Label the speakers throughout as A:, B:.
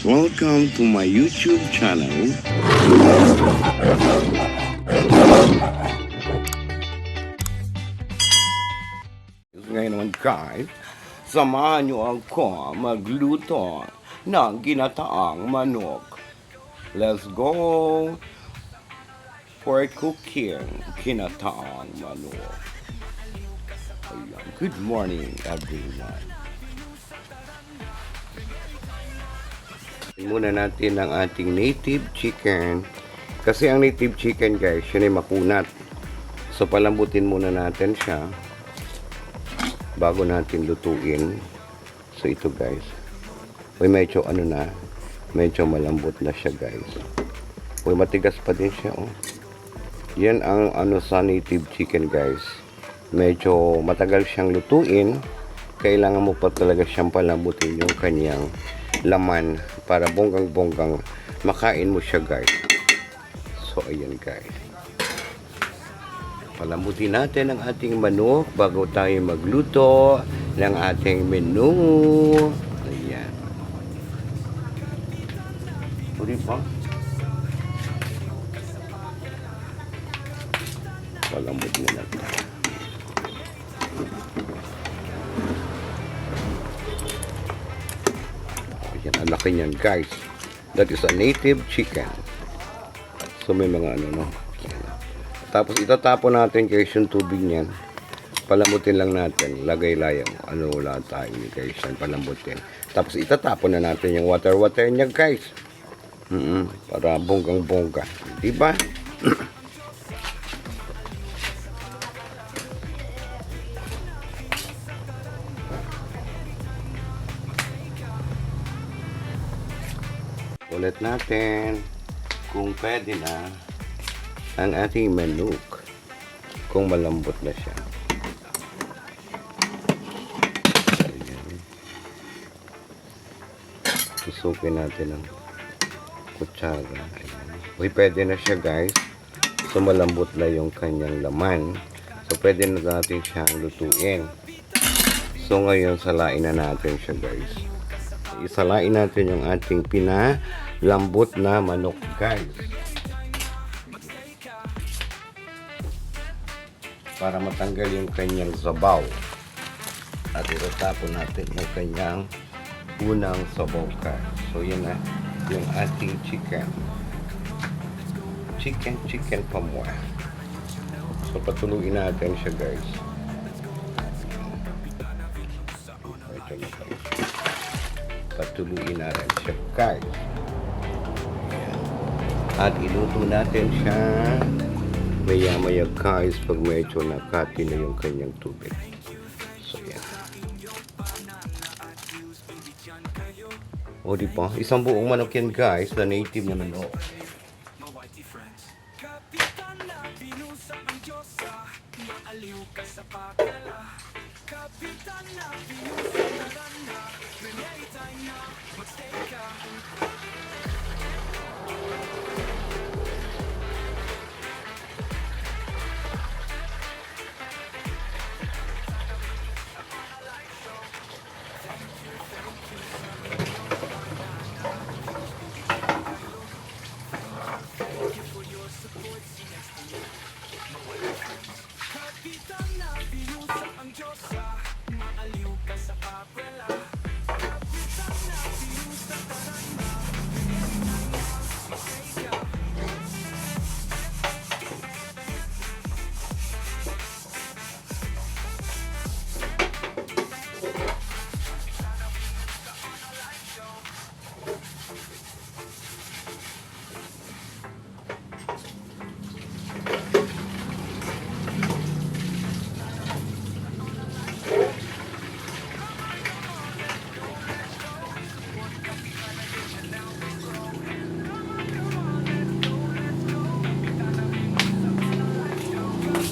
A: Welcome to my YouTube channel. Ngayon naman guys, samahan nyo ako magluto ng ginataang manok. Let's go for cooking ginataang manok. Ayan. Good morning everyone. Muna natin ang ating native chicken. Kasi ang native chicken guys, yun ay makunat. So palambutin muna natin siya bago natin lutuin. So ito guys. Uy, medyo ano na. Medyo malambot na siya guys. Uy, matigas pa din siya oh. Yan ang ano sa native chicken guys. Medyo matagal siyang lutuin. Kailangan mo pa talaga siyang palambutin yung kanyang laman para bonggang-bonggang makain mo siya guys. So ayan guys, palambutin natin ang ating manok bago tayo magluto ng ating menu. Ayan, uli pa, palambutin natin. Yan, ang laki niyan guys. That is a native chicken. So may mga ano no. Tapos itatapon natin guys yung tubig niyan. Palambutin lang natin. Lagay layang. Ano wala tayo guys yan. Palambutin. Tapos itatapon na natin yung water niya guys. Para bonggang bongga. Diba? Ulit natin kung pwede na ang ating manok kung malambot na siya. Ayan. Susukin natin ang kutsara. Ayan. Uy, pwede na siya guys. So malambot na yung kanyang laman. So pwede na natin siyang lutuin. So ngayon salain na natin siya guys. Isalain natin yung ating pinalambot na manok guys, para matanggal yung kanyang sabaw. At itatapon natin yung kanyang unang sabaw guys. So yun na yung ating chicken pamuha. So patuluin natin siya guys. Ito na guys. Patuluin natin siya guys. Ayan. At iluto natin siya maya guys pag medyo nakati na yung kanyang tubig. So yan. O diba? Isang buong manok yan guys, na native na manok.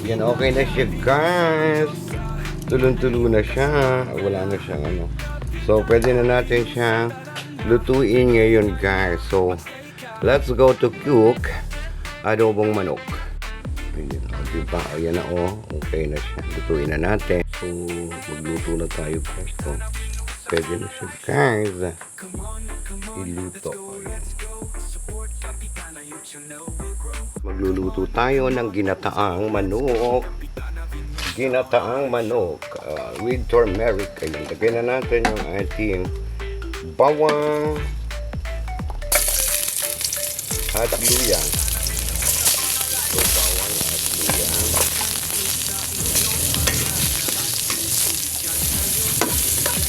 A: Yan, okay na siya guys. Tulong-tulo na siya. Wala na siyang ano. So pwede na natin siyang lutuin ngayon guys. So let's go to cook adobong manok. Ayan, diba? Ayan na okay na siya. Lutuin na natin. So magluto na tayo guys. So pwede na siya guys. Iluto. Magluluto tayo ng ginataang manok. Ginataang manok with turmeric. Ayan, lagyan na natin yung ating bawang at luya. So, bawang at luya.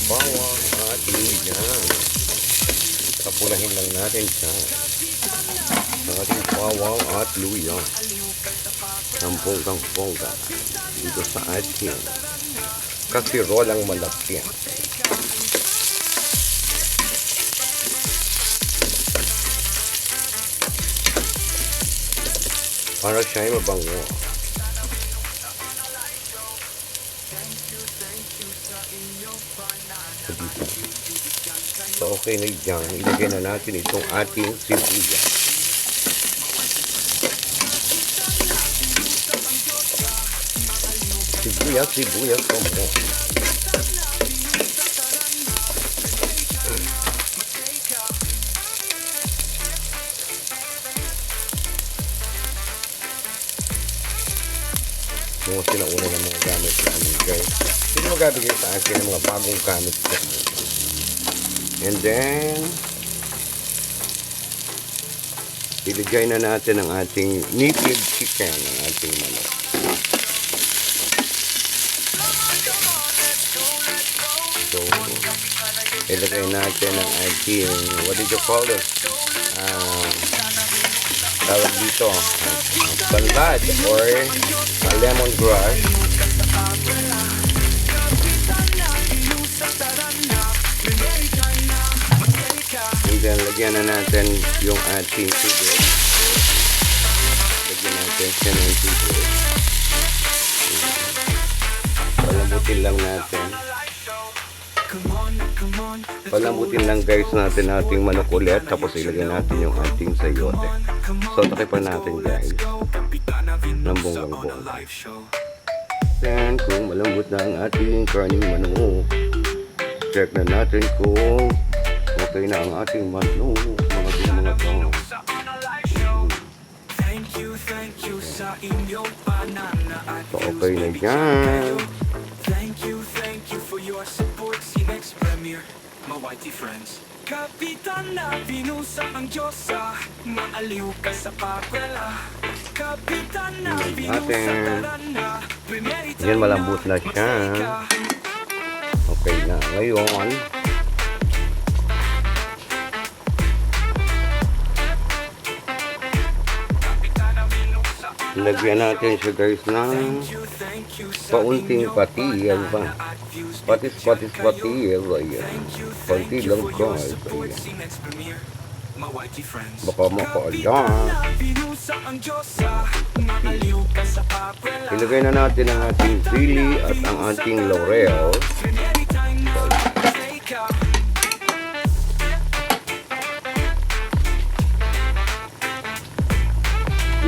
A: Bawang at luya. Kapulahin lang natin siya. Ang ating bawang at luya. Ang ponggang-pongga. Dito sa ating kasirolang malaki. Para siya ay mabango. So, okay na dyan. Ilagay na natin itong ating sibuyas. Sibuyas, kompo. Mga sinauna ng mga gamit namin guys. Hindi magabigay sa akin ng mga bagong gamit ko. And then, iligay na natin ang ating native chicken, ang ating manok. So, ilagay natin ang ating, what did you call it? Tawag dito, banlad or lemongrass. And then, lagyan na natin yung ating tubig. Lagyan natin siya ng tubig. Palambutin lang natin. Palambutin lang guys natin ating manok ulit. Tapos ilagay natin yung ating sayote. So, takipan natin guys. Ng bonggang-bongga. Then, kung malambot na ang ating karning manok, check na natin kung okay na ang ating manok. Mga to. So, okay na dyan.
B: Thank you for your support. See next premiere, my whitey friends. Kapitan na binusa ang Diyosa, maaliw ka sa papela. Kapitan na binusa tarana,
A: yan malambot na siya. Okay na. Ngayon, lagyan natin siya guys ng paunting patil ba? Patis-patil. Ayan. Paunti lang guys. Ayan. Baka makaalam. Ilagay na natin ang ating sili at ang ating laurel.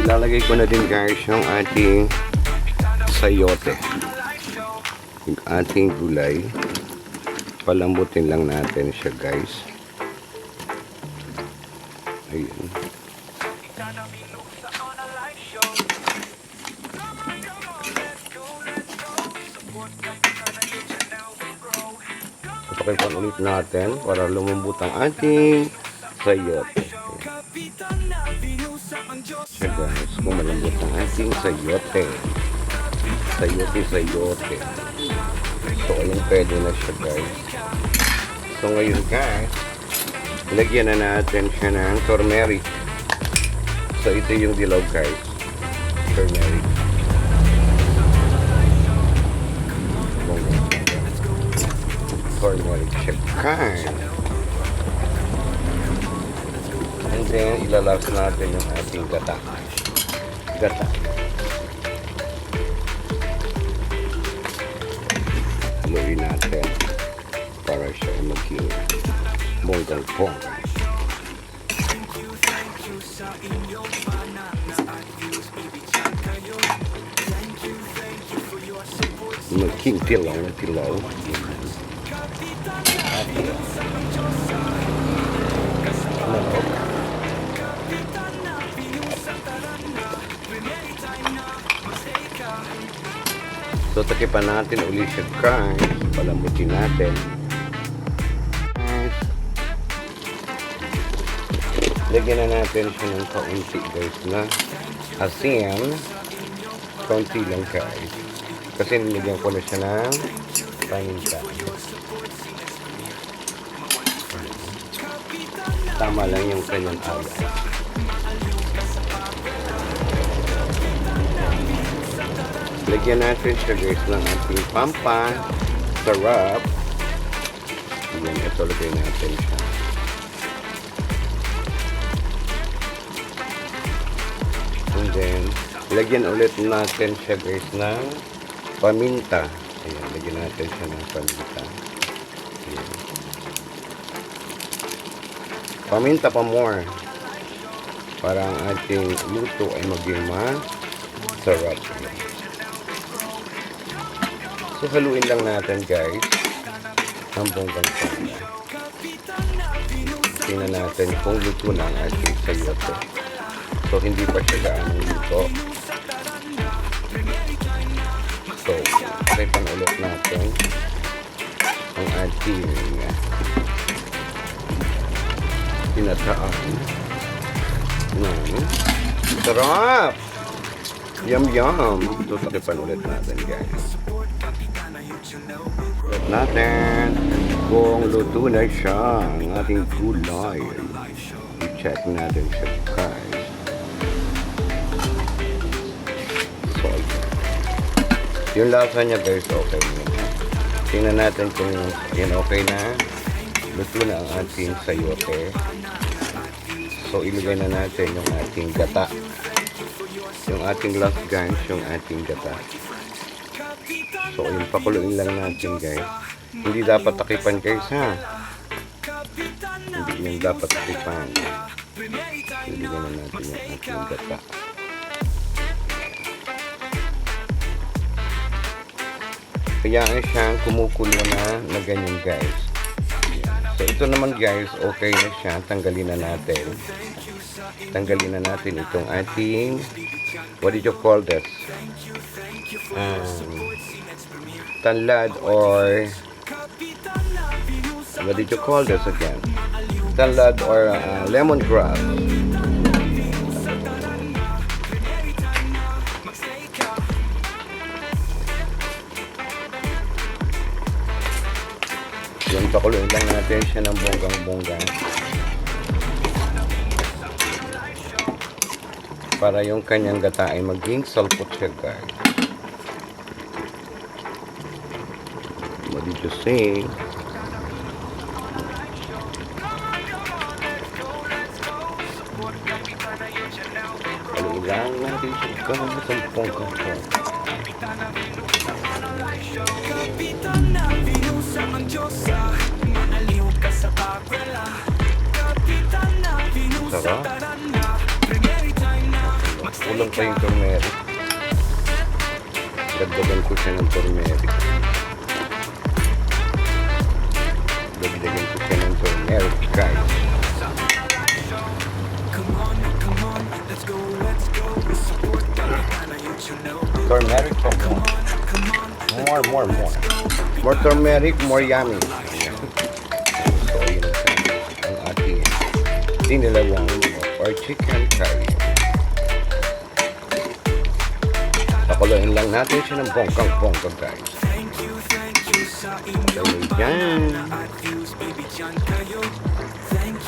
A: Ilalagay ko na din guys yung ating sayote. Yung ating gulay. Palambutin lang natin siya guys. Ayan. Pakipan ulit natin para lumambot ang ating sayote. Siya guys, kung malambot ang ating sayote. Sayote. So, ayun, pwede na siya guys. So, ngayon guys, lagyan na natin siya ng turmeric. So, ito yung dilaw guys. Turmeric. Turmeric siya guys. And then, ilalas natin yung ating gata. Haluin natin para siya maging bonggang-bongga. Maging tilaw na tilaw. ating manok. So, takipan natin uli siya, guys. Palambutin natin. Lagyan na natin siya ng kaunti, guys, na asin. Kaunti lang, guys. Kasi nilagyan ko na siya ng paminta. Tama lang yung kanyang alas. Lagyan natin siya, guys, ng ating pampa. Sarap. Ayan, ito lagay natin siya. And then, lagyan ulit natin siya, guys, ng paminta. Ayan, lagyan natin siya ng paminta. Ayan. Paminta pa more. Para ang ating luto ay maging masarap. So, haluin lang natin, guys, ang bonggang-bongga. Tingnan natin kung luto na ang ating sayote. So, hindi pa siya gaanong luto. So, trypan ulit natin ang ating tinataan. Sarap! Yum, yum! So, trypan ulit natin, guys. Ulit natin kung luto na siya ang ating gulay. I-check natin siya, guys. So, yung lasa niya, guys, okay na. Tingnan natin kung yan okay na. Luto na ang ating sayote. So, ilagay na natin yung ating gata. Yung ating last, guys, yung ating gata. So, yung pakuluin lang natin, guys. Hindi dapat takipan, guys, ha? Hindi yan dapat takipan. Ilagay na natin yung ating gata. Kaya siyang kumukulo na ganyan, guys. So, ito naman, guys, okay na siya. Tanggalin na natin. Tanggalin na natin itong ating, what did you call this? Tanlad, or what did you call this again? Tanlad or lemongrass. Yun, pakuluin lang natin siya ng bonggang-bongga para yung kanyang gata ay maging salpot siya, guys. What did you say? Paluin lang natin siya, guys, ang bonggang-bongga.
B: Kapitan na binusa ang Diyosa, maaliw ka sa pakwela. Kapitan na binusa tarana, primary time na
A: Kulang pa yung turmeric. Dagdagan ko siya ng turmeric. Dagdagan ko siya ng turmeric, guys.
B: Come on, let's go. Support Kapitan na you know.
A: Turmeric pa po. More. More turmeric, more yummy. So, yun ang ating dinilawang or chicken curry. Pakuluin lang natin siya ng bonggang-bongga, guys.
B: Thank you sa inyong pag-views, baby John kayo. Thank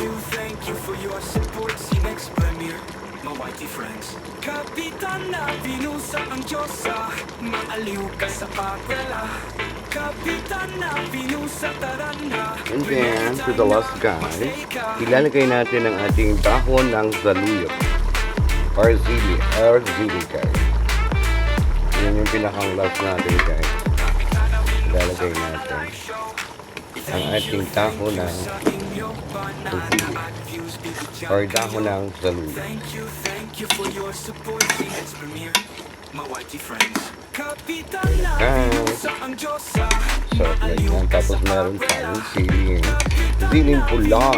B: you for your support. Si Next Premier, my whitey friends. Kapitan na binusa ang Diyosa, maaliw ka sa pakwela. Kapitan na binusa tarana.
A: And then, to the last, guys, ilalagay natin ang ating dahon ng zaluyot or zili, guys. Yun yung pinakang last natin, guys. Ilalagay natin ang ating dahon ng zili or dahon ng zaluyot.
B: Thank you for your support. Si Next Premier. my whitey friends. Kapitan na pinusa ang Diyosa.
A: Sarap na yan. Tapos meron tayong siling. Siling pula.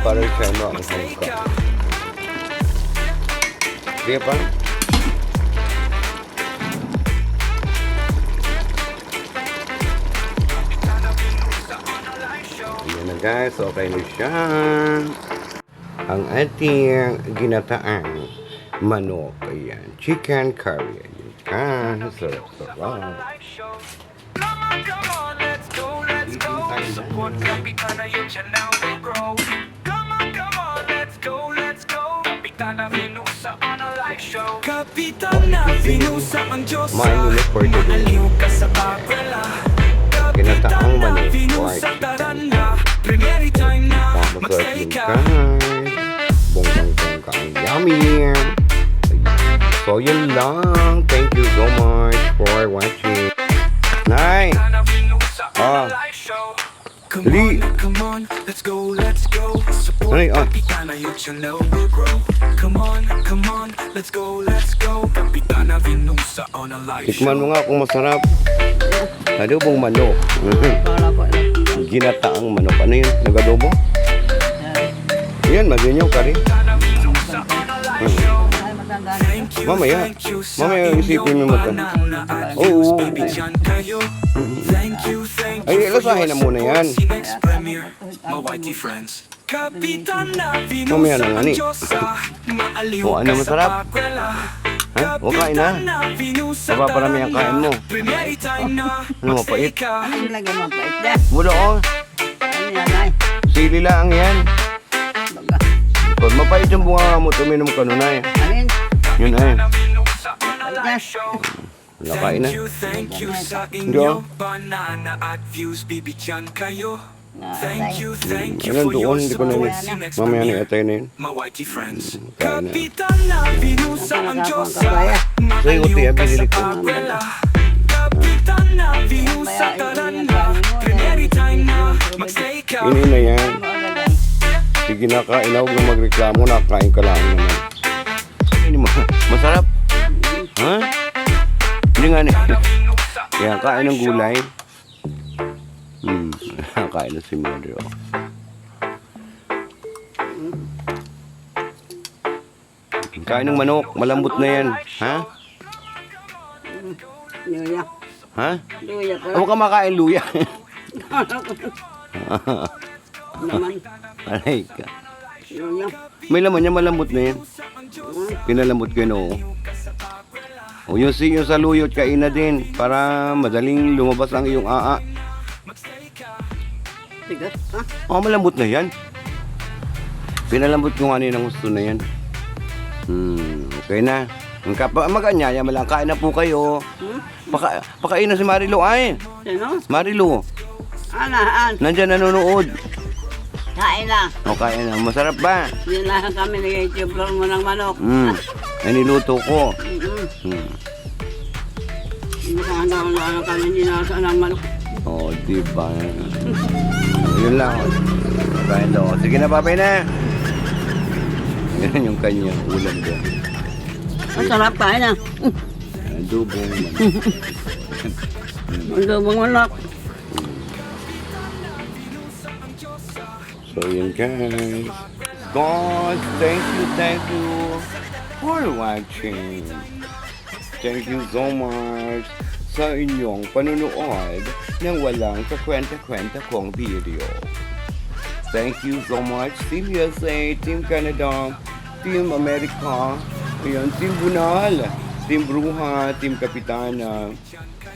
A: Para siya maanghang ka. Sige pa. Ayan na guys. Okay na siya. Ang ating ginataang manok. Ayan. Chicken curry. Ayan ka. Sarap-sarap.
B: Come on, let's go, let's go. Support Kapitan na yun siya now will grow. Come on, let's go, let's go. Kapitan na Venusa on a live show. Kapitan na Venusa ang Diyosa.
A: Mainit for today.
B: Maaliw ka sa papela.
A: Ginataang manok.
B: Venusa taran na. Primary time na. Mag-stay ka.
A: Bonggang-bongga ang yummy. So yun lang. Thank you so much for watching. Nay! Ah.
B: Come on, come on, let's go, let's go. Support
A: Ay, ah.
B: Kapitan na yun siya now will grow. Come on, let's go, let's go. Kapitan na Venusa on a live show.
A: Tikman mo nga kung masarap. Adobong manok. Ginataang manok. Ano yun? Nag-adobo? Yan, maganyaw ka rin. Mamaya. Mamaya isipin mo ito. Oo. Ay, ilasahin na muna yan. Mamaya na nga ni. O, ano masarap? Ha? Huwag kain na. Mapaparami ang kain mo. Ano mapait?
C: Ano lagi mo pa ito?
A: Wala ko.
C: Ano yan ay?
A: Sili lang yan.
C: Baga.
A: Pag mapait yung bunga mo, tuminom ka nun ay.
C: Alin?
A: Yun ay.
C: Yes.
A: Nakain na.
B: Thank you sa
A: Hindi ah.
B: inyo banana at views bibigyan kayo. Thank you
A: Ayun,
B: for your
A: doon. Hindi ko na
B: support.
A: ni.
B: See you next
A: Mamaya ni
B: premiere.
A: atay na yun.
B: My whitey friends.
A: Kain na.
B: Kapitan na Venusa ang Diyosa.
A: Sa'yo, Uti, ah, binili ko.
B: Kapitan na Venusa taran na. Primary time na. Mag-stay ka.
A: Ini na yan. Sige na ka, inawag na magreklamo, nakain ka lang naman. Ini mo, masarap. Ha? Hindi nga yan, kain ng gulay. Kain na si Mary. Oh. Kain ng manok, malambot na yan. Ha?
C: Luya.
A: Ha?
C: Luya ko.
A: Huwag ka makain luya.
C: Naman.
A: Aray ka.
C: Luya.
A: May laman niya, malambot na yan. Pinalambot ko yun, oo. O yung saluyot, kain na din. Para madaling lumabas ang iyong aa.
C: Tigas ha?
A: Oh, malambot na yan. Pinalambot ko nga ng gusto na yan. Okay na. Mag-anyaya mo lang. Kain na po kayo. Pakain na si Marilo ay.
C: Sino?
A: Marilo.
C: Anaan?
A: Nandyan nanonood.
C: Kain lang.
A: O, kain na. Masarap ba?
C: Yun lang kami nag-YouTube mo ng manok.
A: Ay, niluto ko.
C: Hindi ka handa ko lang kami ninasa ng manok.
A: Oh, diba? Yun lang. Kain daw. Sige na, babay na. Yan yung kanyang ulam doon.
C: Ang sarap kain ah.
A: Adobong manok.
C: Ang dumang manok.
A: So yun guys. God, thank you for watching. Thank you so much sa inyong panunood ng walang kakwenta-kwenta kong video. Thank you so much Team USA, Team Canada, Team America, ayan, Team Bunal, Team Bruja, Team Kapitana.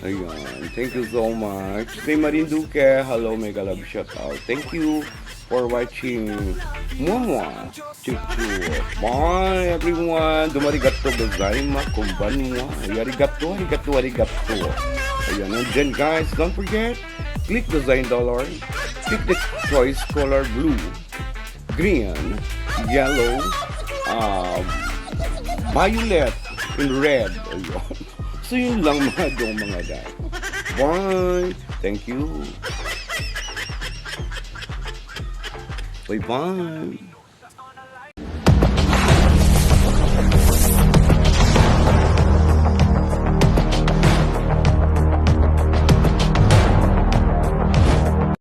A: Ayan, thank you so much. Team Marinduque, hello, mega love shout out. Thank you for watching. Mwah! Chuchu. Bye everyone. Dumarigato gozaimasu. Konbanwa. Arigato, arigato, arigato. Ayan, and then guys, don't forget, click the $9. Click the choice color blue, green, yellow, violet, and red. Ayan. So yun lang mga dong mga dad. Bye. Thank you. Bye-bye.